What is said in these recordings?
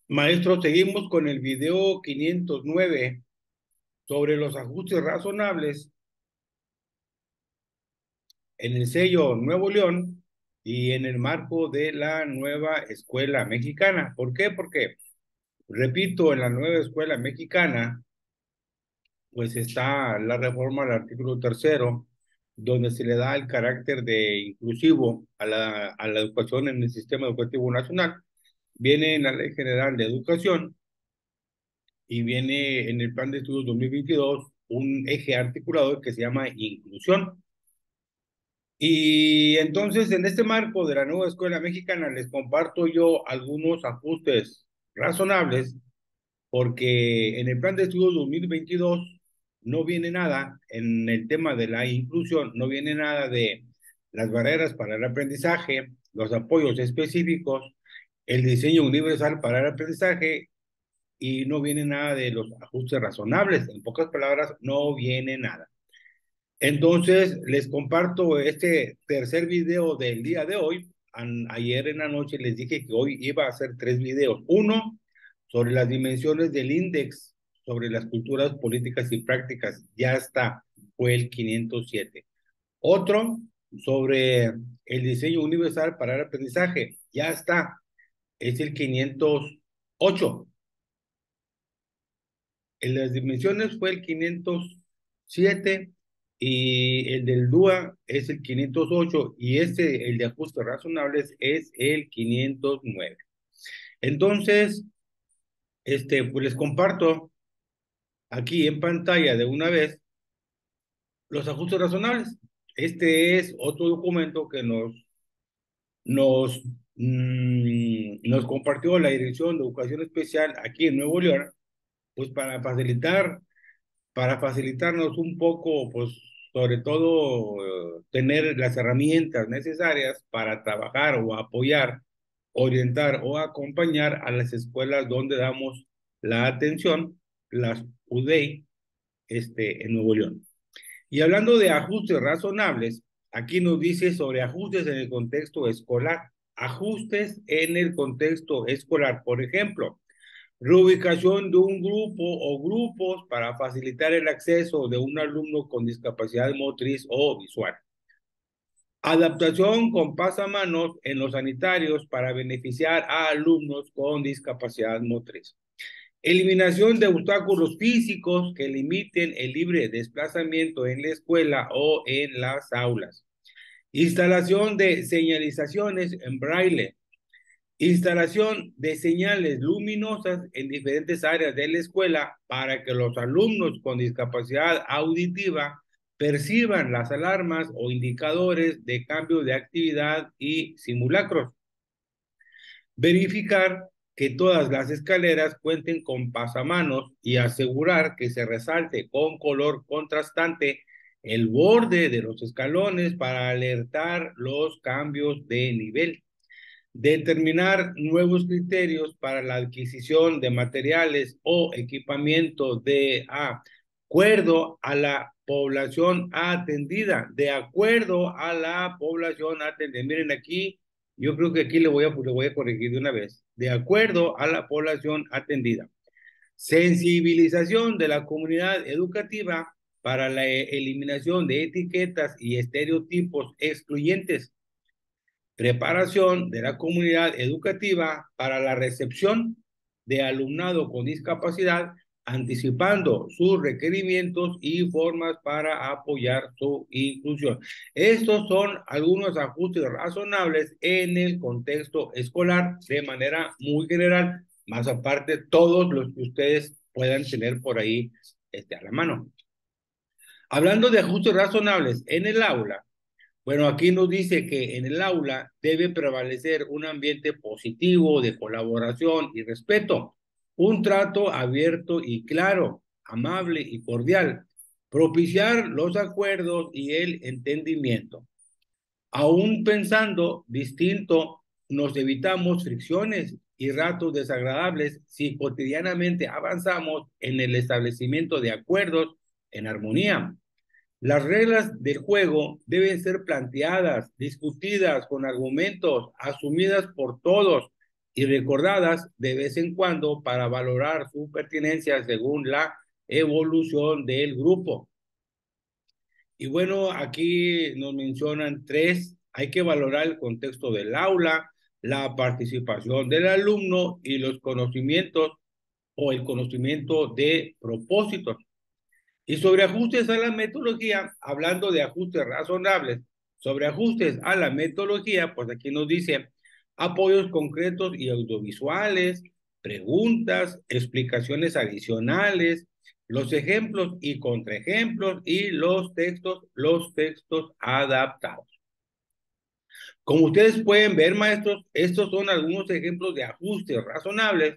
Maestro, seguimos con el video 509 sobre los ajustes razonables en el sello Nuevo León y en el marco de la nueva escuela mexicana. ¿Por qué? Porque, repito, en la nueva escuela mexicana, pues está la reforma al artículo tercero, donde se le da el carácter de inclusivo a la educación en el sistema educativo nacional. Viene en la Ley General de Educación y viene en el Plan de Estudios 2022 un eje articulado que se llama inclusión. Y entonces, en este marco de la nueva escuela mexicana, les comparto yo algunos ajustes razonables, porque en el Plan de Estudios 2022 no viene nada en el tema de la inclusión, no viene nada de las barreras para el aprendizaje, los apoyos específicos, el diseño universal para el aprendizaje y no viene nada de los ajustes razonables. En pocas palabras, no viene nada. Entonces, les comparto este tercer video del día de hoy. Ayer en la noche les dije que hoy iba a hacer tres videos. Uno, sobre las dimensiones del índice, sobre las culturas políticas y prácticas. Ya está, fue el 507. Otro, sobre el diseño universal para el aprendizaje. Ya está, es el 508. En las dimensiones fue el 507 y el del DUA es el 508 y este, el de ajustes razonables, es el 509. Entonces, pues les comparto aquí en pantalla de una vez los ajustes razonables. Este es otro documento que nos, nos compartió la Dirección de Educación Especial aquí en Nuevo León, pues para facilitarnos un poco, pues sobre todo tener las herramientas necesarias para trabajar o apoyar, orientar o acompañar a las escuelas donde damos la atención, las UDEI, en Nuevo León. Y hablando de ajustes razonables, aquí nos dice sobre ajustes en el contexto escolar. Ajustes en el contexto escolar, por ejemplo, reubicación de un grupo o grupos para facilitar el acceso de un alumno con discapacidad motriz o visual. Adaptación con pasamanos en los sanitarios para beneficiar a alumnos con discapacidad motriz. Eliminación de obstáculos físicos que limiten el libre desplazamiento en la escuela o en las aulas. Instalación de señalizaciones en braille. Instalación de señales luminosas en diferentes áreas de la escuela para que los alumnos con discapacidad auditiva perciban las alarmas o indicadores de cambio de actividad y simulacros. Verificar que todas las escaleras cuenten con pasamanos y asegurar que se resalte con color contrastante el borde de los escalones para alertar los cambios de nivel. Determinar nuevos criterios para la adquisición de materiales o equipamiento de acuerdo a la población atendida, de acuerdo a la población atendida. Miren aquí, yo creo que aquí le voy a corregir de una vez, de acuerdo a la población atendida. Sensibilización de la comunidad educativa para la eliminación de etiquetas y estereotipos excluyentes. Preparación de la comunidad educativa para la recepción de alumnado con discapacidad, anticipando sus requerimientos y formas para apoyar su inclusión. Estos son algunos ajustes razonables en el contexto escolar de manera muy general, más aparte todos los que ustedes puedan tener por ahí a la mano. Hablando de ajustes razonables en el aula, bueno, aquí nos dice que en el aula debe prevalecer un ambiente positivo de colaboración y respeto, un trato abierto y claro, amable y cordial, propiciar los acuerdos y el entendimiento. Aún pensando distinto, nos evitamos fricciones y ratos desagradables si cotidianamente avanzamos en el establecimiento de acuerdos en armonía. Las reglas del juego deben ser planteadas, discutidas con argumentos, asumidas por todos, y recordadas de vez en cuando para valorar su pertinencia según la evolución del grupo. Y bueno, aquí nos mencionan tres. Hay que valorar el contexto del aula, la participación del alumno y los conocimientos o el conocimiento de propósitos. Y sobre ajustes a la metodología, hablando de ajustes razonables, sobre ajustes a la metodología, pues aquí nos dice apoyos concretos y audiovisuales, preguntas, explicaciones adicionales, los ejemplos y contraejemplos y los textos adaptados. Como ustedes pueden ver, maestros, estos son algunos ejemplos de ajustes razonables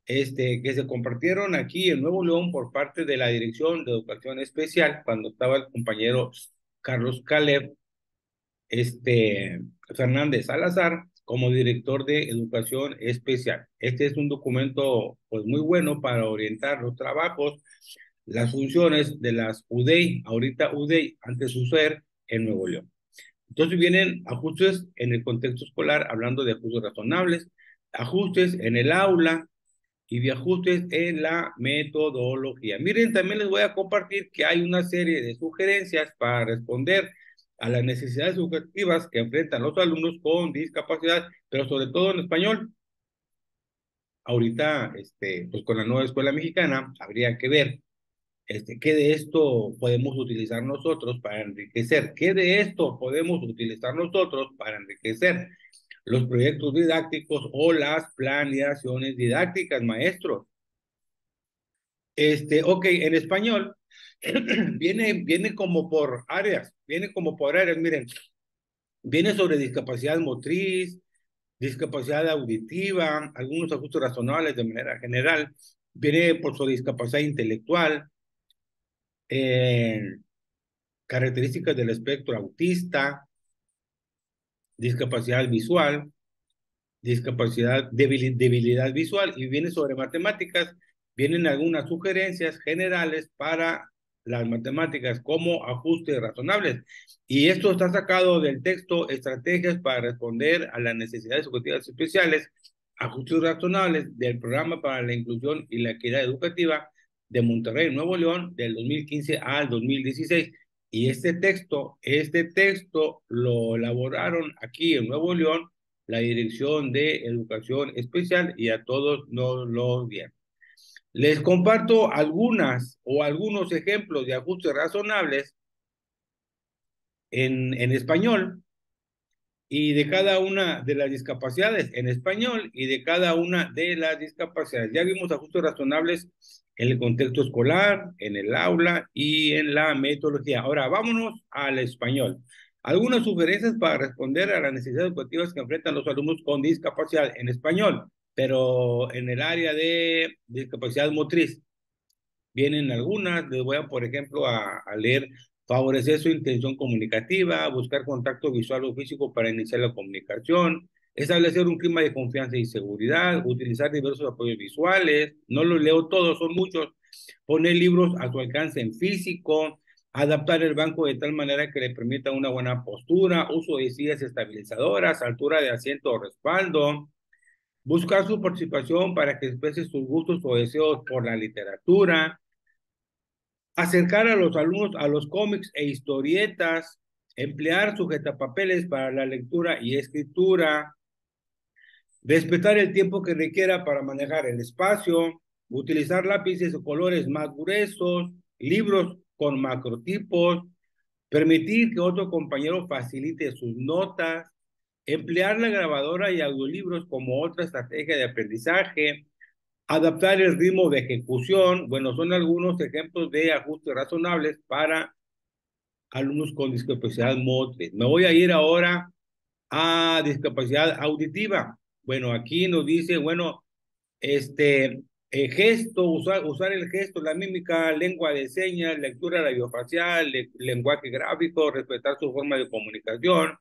que se compartieron aquí en Nuevo León por parte de la Dirección de Educación Especial, cuando estaba el compañero Carlos Caleb Fernández Salazar como director de Educación Especial. Este es un documento pues muy bueno para orientar los trabajos, las funciones de las UDEI, ahorita UDEI, antes USER, en Nuevo León. Entonces vienen ajustes en el contexto escolar, hablando de ajustes razonables, ajustes en el aula, y de ajustes en la metodología. Miren, también les voy a compartir que hay una serie de sugerencias para responder a las necesidades educativas que enfrentan los alumnos con discapacidad, pero sobre todo en español. Ahorita, pues con la nueva escuela mexicana, habría que ver qué de esto podemos utilizar nosotros para enriquecer, qué de esto podemos utilizar nosotros para enriquecer los proyectos didácticos o las planeaciones didácticas, maestros. Ok, en español viene como por áreas, miren, viene sobre discapacidad motriz, discapacidad auditiva, algunos ajustes razonables de manera general, viene por sobre discapacidad intelectual, eh, características del espectro autista, discapacidad visual, debilidad visual, y viene sobre matemáticas, vienen algunas sugerencias generales para las matemáticas como ajustes razonables. Y esto está sacado del texto Estrategias para responder a las necesidades educativas especiales, ajustes razonables del Programa para la Inclusión y la Equidad Educativa de Monterrey, Nuevo León, del 2015 al 2016. Y este texto lo elaboraron aquí en Nuevo León la Dirección de Educación Especial, y a todos nos lo dieron. Les comparto algunos ejemplos de ajustes razonables en español y de cada una de las discapacidades en español y de cada una de las discapacidades. Ya vimos ajustes razonables en el contexto escolar, en el aula y en la metodología. Ahora vámonos al español. Algunas sugerencias para responder a las necesidades educativas que enfrentan los alumnos con discapacidad en español, pero en el área de discapacidad motriz. Vienen algunas, les voy a, por ejemplo, a leer: favorecer su intención comunicativa, buscar contacto visual o físico para iniciar la comunicación, establecer un clima de confianza y seguridad, utilizar diversos apoyos visuales, no los leo todos, son muchos, poner libros a su alcance en físico, adaptar el banco de tal manera que le permita una buena postura, uso de sillas estabilizadoras, altura de asiento o respaldo, buscar su participación para que exprese sus gustos o deseos por la literatura, acercar a los alumnos a los cómics e historietas, emplear sujetapapeles para la lectura y escritura, respetar el tiempo que requiera para manejar el espacio, utilizar lápices o colores más gruesos, libros con macrotipos, permitir que otro compañero facilite sus notas, emplear la grabadora y audiolibros como otra estrategia de aprendizaje, adaptar el ritmo de ejecución. Bueno, son algunos ejemplos de ajustes razonables para alumnos con discapacidad motriz. Me voy a ir ahora a discapacidad auditiva. Bueno, aquí nos dice, bueno, gesto, usar el gesto, la mímica, lengua de señas, lectura radiofacial, lenguaje gráfico, respetar su forma de comunicación,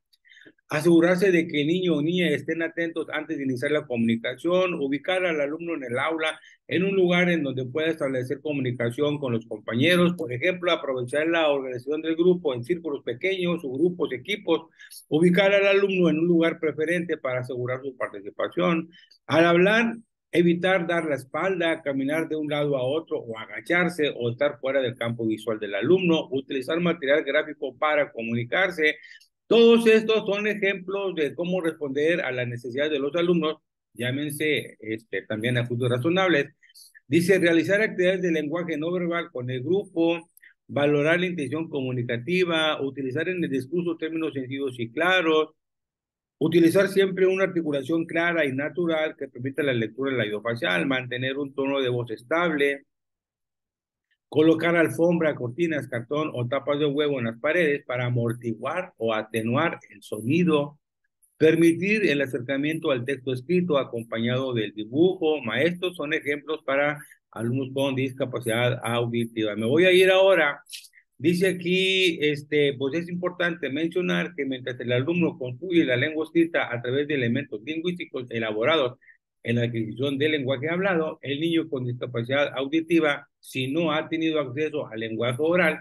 Asegurarse de que el niño o niña estén atentos antes de iniciar la comunicación, ubicar al alumno en el aula en un lugar en donde pueda establecer comunicación con los compañeros, por ejemplo, aprovechar la organización del grupo en círculos pequeños o grupos, equipos, ubicar al alumno en un lugar preferente para asegurar su participación. Al hablar, evitar dar la espalda, caminar de un lado a otro o agacharse o estar fuera del campo visual del alumno, utilizar material gráfico para comunicarse. Todos estos son ejemplos de cómo responder a las necesidades de los alumnos, llámense también ajustes razonables. Dice, realizar actividades de lenguaje no verbal con el grupo, valorar la intención comunicativa, utilizar en el discurso términos sencillos y claros, utilizar siempre una articulación clara y natural que permita la lectura del labio facial, mantener un tono de voz estable, colocar alfombra, cortinas, cartón o tapas de huevo en las paredes para amortiguar o atenuar el sonido, permitir el acercamiento al texto escrito acompañado del dibujo. Maestros son ejemplos para alumnos con discapacidad auditiva. Me voy a ir ahora. Dice aquí, pues es importante mencionar que mientras el alumno construye la lengua escrita a través de elementos lingüísticos elaborados en la adquisición del lenguaje hablado, el niño con discapacidad auditiva, si no ha tenido acceso al lenguaje oral,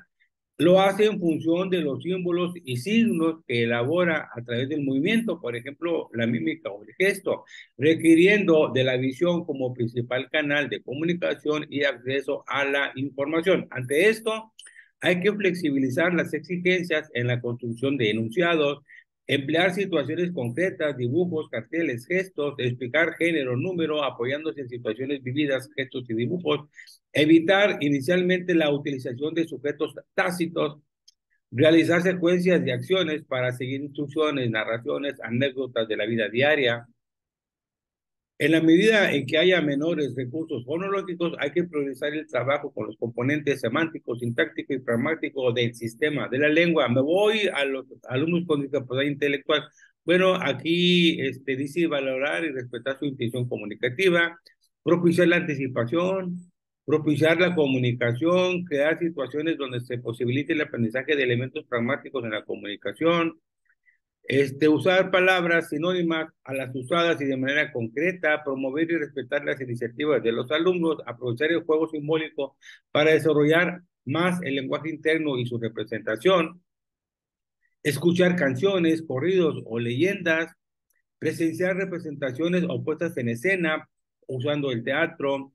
lo hace en función de los símbolos y signos que elabora a través del movimiento, por ejemplo, la mímica o el gesto, requiriendo de la visión como principal canal de comunicación y acceso a la información. Ante esto, hay que flexibilizar las exigencias en la construcción de enunciados, emplear situaciones concretas, dibujos, carteles, gestos, explicar género, número, apoyándose en situaciones vividas, gestos y dibujos, evitar inicialmente la utilización de sujetos tácitos, realizar secuencias de acciones para seguir instrucciones, narraciones, anécdotas de la vida diaria. En la medida en que haya menores recursos fonológicos, hay que priorizar el trabajo con los componentes semánticos, sintácticos y pragmáticos del sistema de la lengua. Me voy a los alumnos con discapacidad intelectual. Bueno, aquí dice valorar y respetar su intención comunicativa, propiciar la anticipación, propiciar la comunicación, crear situaciones donde se posibilite el aprendizaje de elementos pragmáticos en la comunicación, usar palabras sinónimas a las usadas y de manera concreta, promover y respetar las iniciativas de los alumnos, aprovechar el juego simbólico para desarrollar más el lenguaje interno y su representación, escuchar canciones, corridos o leyendas, presenciar representaciones o puestas en escena usando el teatro,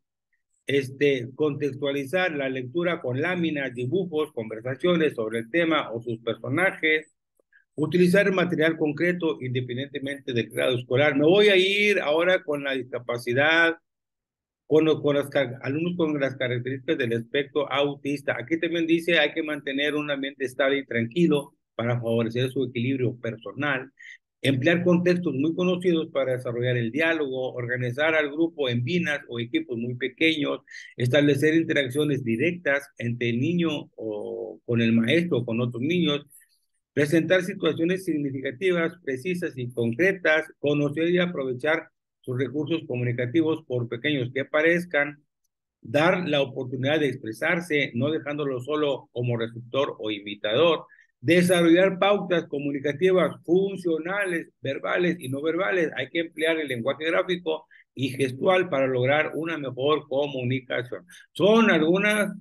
contextualizar la lectura con láminas, dibujos, conversaciones sobre el tema o sus personajes, utilizar material concreto independientemente del grado escolar. Me voy a ir ahora con la discapacidad, con los alumnos con las características del espectro autista. Aquí también dice hay que mantener un ambiente estable y tranquilo para favorecer su equilibrio personal, emplear contextos muy conocidos para desarrollar el diálogo, organizar al grupo en binas o equipos muy pequeños, establecer interacciones directas entre el niño o con el maestro o con otros niños, presentar situaciones significativas, precisas y concretas, conocer y aprovechar sus recursos comunicativos por pequeños que parezcan, dar la oportunidad de expresarse, no dejándolo solo como receptor o imitador, desarrollar pautas comunicativas funcionales, verbales y no verbales. Hay que emplear el lenguaje gráfico y gestual para lograr una mejor comunicación. Son algunas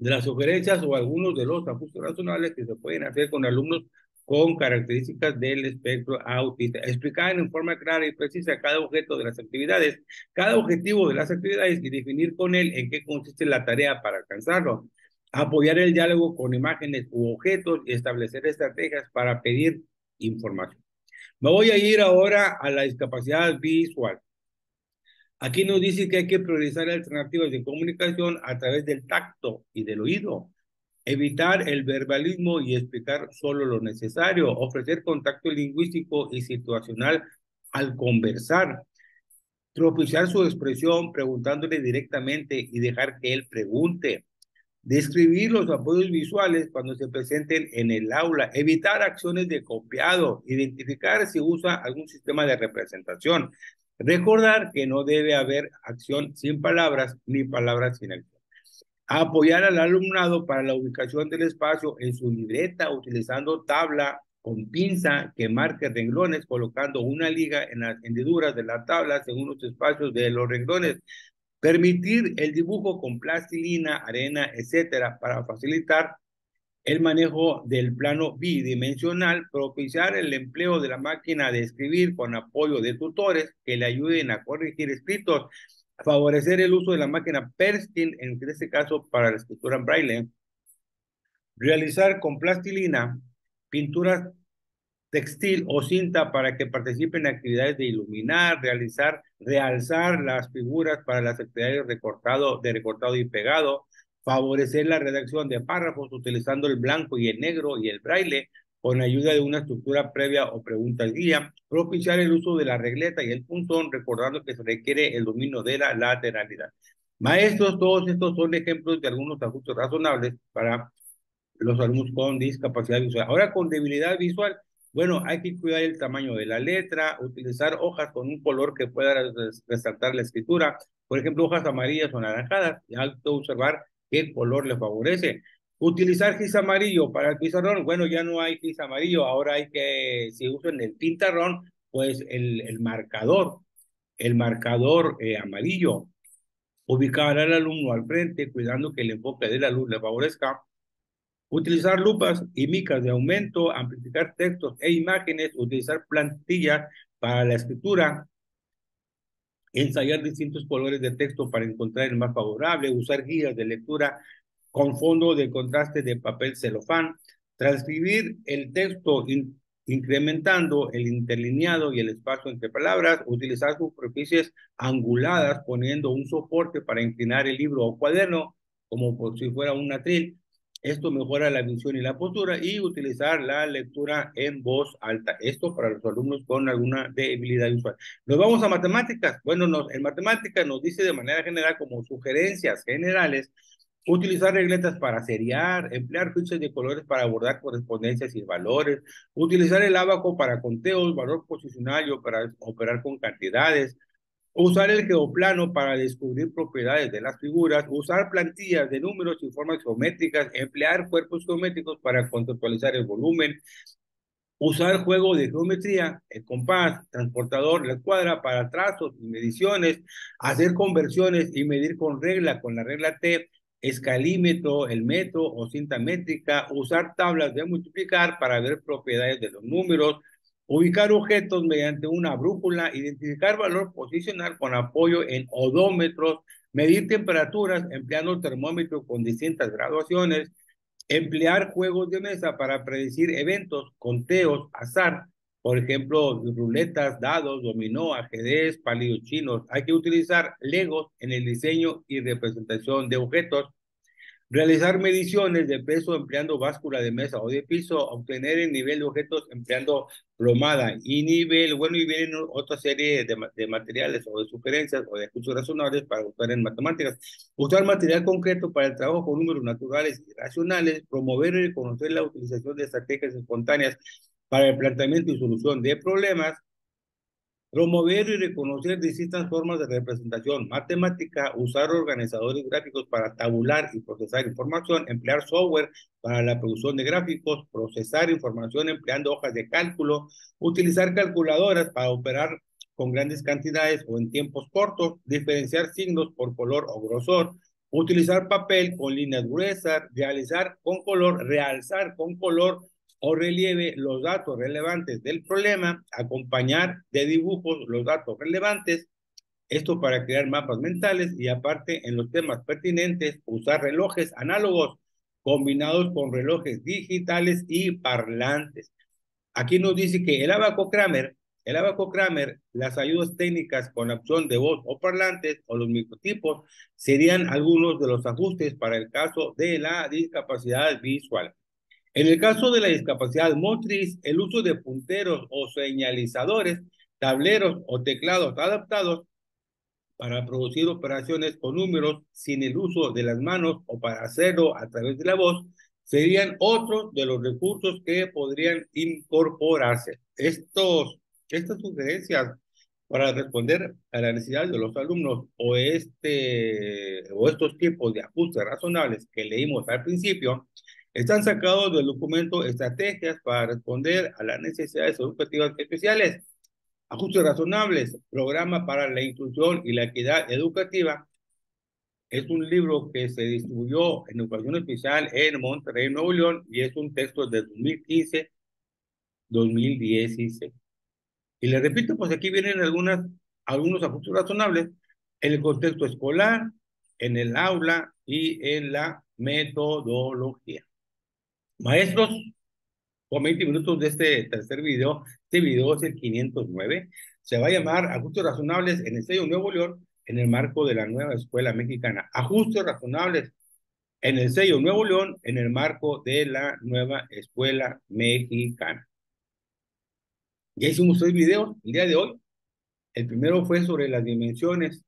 de las sugerencias o algunos de los ajustes razonables que se pueden hacer con alumnos con características del espectro autista. Explicar en forma clara y precisa cada objeto de las actividades, cada objetivo de las actividades y definir con él en qué consiste la tarea para alcanzarlo. Apoyar el diálogo con imágenes u objetos y establecer estrategias para pedir información. Me voy a ir ahora a la discapacidad visual. Aquí nos dice que hay que priorizar alternativas de comunicación a través del tacto y del oído, evitar el verbalismo y explicar solo lo necesario, ofrecer contacto lingüístico y situacional al conversar, propiciar su expresión preguntándole directamente y dejar que él pregunte, describir los apoyos visuales cuando se presenten en el aula, evitar acciones de copiado, identificar si usa algún sistema de representación, recordar que no debe haber acción sin palabras ni palabras sin acción. Apoyar al alumnado para la ubicación del espacio en su libreta utilizando tabla con pinza que marque renglones, colocando una liga en las hendiduras de la tabla según los espacios de los renglones. Permitir el dibujo con plastilina, arena, etcétera, para facilitar el manejo del plano bidimensional, propiciar el empleo de la máquina de escribir con apoyo de tutores que le ayuden a corregir escritos, favorecer el uso de la máquina Perskin, en este caso para la escritura en braille, realizar con plastilina pinturas textil o cinta para que participen en actividades de iluminar, realzar las figuras para las actividades de recortado y pegado, favorecer la redacción de párrafos utilizando el blanco y el negro y el braille con ayuda de una estructura previa o preguntas guía, propiciar el uso de la regleta y el puntón, recordando que se requiere el dominio de la lateralidad. Maestros, todos estos son ejemplos de algunos ajustes razonables para los alumnos con discapacidad visual. Ahora, con debilidad visual, bueno, hay que cuidar el tamaño de la letra, utilizar hojas con un color que pueda resaltar la escritura, por ejemplo, hojas amarillas o naranjadas, y hay que observar qué color le favorece. Utilizar gis amarillo para el pizarrón, bueno, ya no hay gis amarillo, ahora hay que, si usan el pintarrón, pues el marcador amarillo, ubicar al alumno al frente, cuidando que el enfoque de la luz le favorezca. Utilizar lupas y micas de aumento, amplificar textos e imágenes, utilizar plantillas para la escritura, ensayar distintos colores de texto para encontrar el más favorable, usar guías de lectura con fondo de contraste de papel celofán, transcribir el texto incrementando el interlineado y el espacio entre palabras, utilizar superficies anguladas poniendo un soporte para inclinar el libro o cuaderno como por si fuera un atril. Esto mejora la visión y la postura, y utilizar la lectura en voz alta. Esto para los alumnos con alguna debilidad visual. Nos vamos a matemáticas. Bueno, en matemáticas nos dice de manera general como sugerencias generales utilizar regletas para seriar, emplear fichas de colores para abordar correspondencias y valores, utilizar el ábaco para conteos, valor posicional y operar con cantidades, usar el geoplano para descubrir propiedades de las figuras, usar plantillas de números y formas geométricas, emplear cuerpos geométricos para conceptualizar el volumen, usar juego de geometría, el compás, transportador, la escuadra para trazos y mediciones, hacer conversiones y medir con la regla T, escalímetro, el metro o cinta métrica, usar tablas de multiplicar para ver propiedades de los números, ubicar objetos mediante una brújula, identificar valor posicional con apoyo en odómetros, medir temperaturas empleando el termómetro con distintas graduaciones, emplear juegos de mesa para predecir eventos, conteos, azar, por ejemplo, ruletas, dados, dominó, ajedrez, palillos chinos. Hay que utilizar Legos en el diseño y representación de objetos, realizar mediciones de peso empleando báscula de mesa o de piso, obtener el nivel de objetos empleando plomada y nivel, bueno, y vienen otra serie de materiales o de sugerencias o de ajustes razonables para usar en matemáticas. Usar material concreto para el trabajo con números naturales y racionales, promover y reconocer la utilización de estrategias espontáneas para el planteamiento y solución de problemas, promover y reconocer distintas formas de representación matemática, usar organizadores gráficos para tabular y procesar información, emplear software para la producción de gráficos, procesar información empleando hojas de cálculo, utilizar calculadoras para operar con grandes cantidades o en tiempos cortos, diferenciar signos por color o grosor, utilizar papel con líneas gruesas, realzar con color o relieve los datos relevantes del problema, acompañar de dibujos los datos relevantes, esto para crear mapas mentales, y aparte en los temas pertinentes usar relojes análogos combinados con relojes digitales y parlantes. Aquí nos dice que el abaco Kramer, las ayudas técnicas con opción de voz o parlantes o los microtipos serían algunos de los ajustes para el caso de la discapacidad visual. En el caso de la discapacidad motriz, el uso de punteros o señalizadores, tableros o teclados adaptados para producir operaciones con números sin el uso de las manos o para hacerlo a través de la voz, serían otros de los recursos que podrían incorporarse. Estas sugerencias para responder a la necesidad de los alumnos o estos tipos de ajustes razonables que leímos al principio, Están sacados del documento Estrategias para responder a las necesidades educativas especiales, ajustes razonables, programa para la inclusión y la equidad educativa. Es un libro que se distribuyó en educación especial en Monterrey, Nuevo León, y es un texto de 2015-2016. Y le repito, pues aquí vienen algunos ajustes razonables en el contexto escolar, en el aula y en la metodología. Maestros, con 20 minutos de este tercer video, este video es el 509, se va a llamar Ajustes Razonables en el sello Nuevo León en el marco de la nueva escuela mexicana. Ajustes razonables en el sello Nuevo León en el marco de la nueva escuela mexicana. Ya hicimos 3 videos el día de hoy. El primero fue sobre las dimensiones,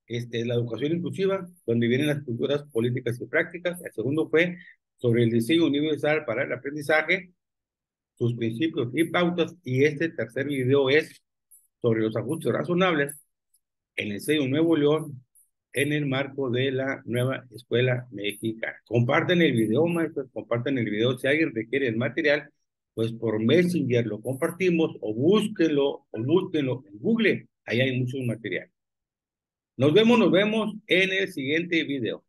la educación inclusiva, donde vienen las culturas políticas y prácticas. El segundo fue sobre el diseño universal para el aprendizaje, sus principios y pautas. Y este tercer video es sobre los ajustes razonables en el sello Nuevo León en el marco de la nueva escuela mexicana. Comparten el video, maestros, comparten el video. Si alguien requiere el material, pues por Messenger lo compartimos o búsquenlo en Google. Ahí hay muchos materiales. Nos vemos en el siguiente video.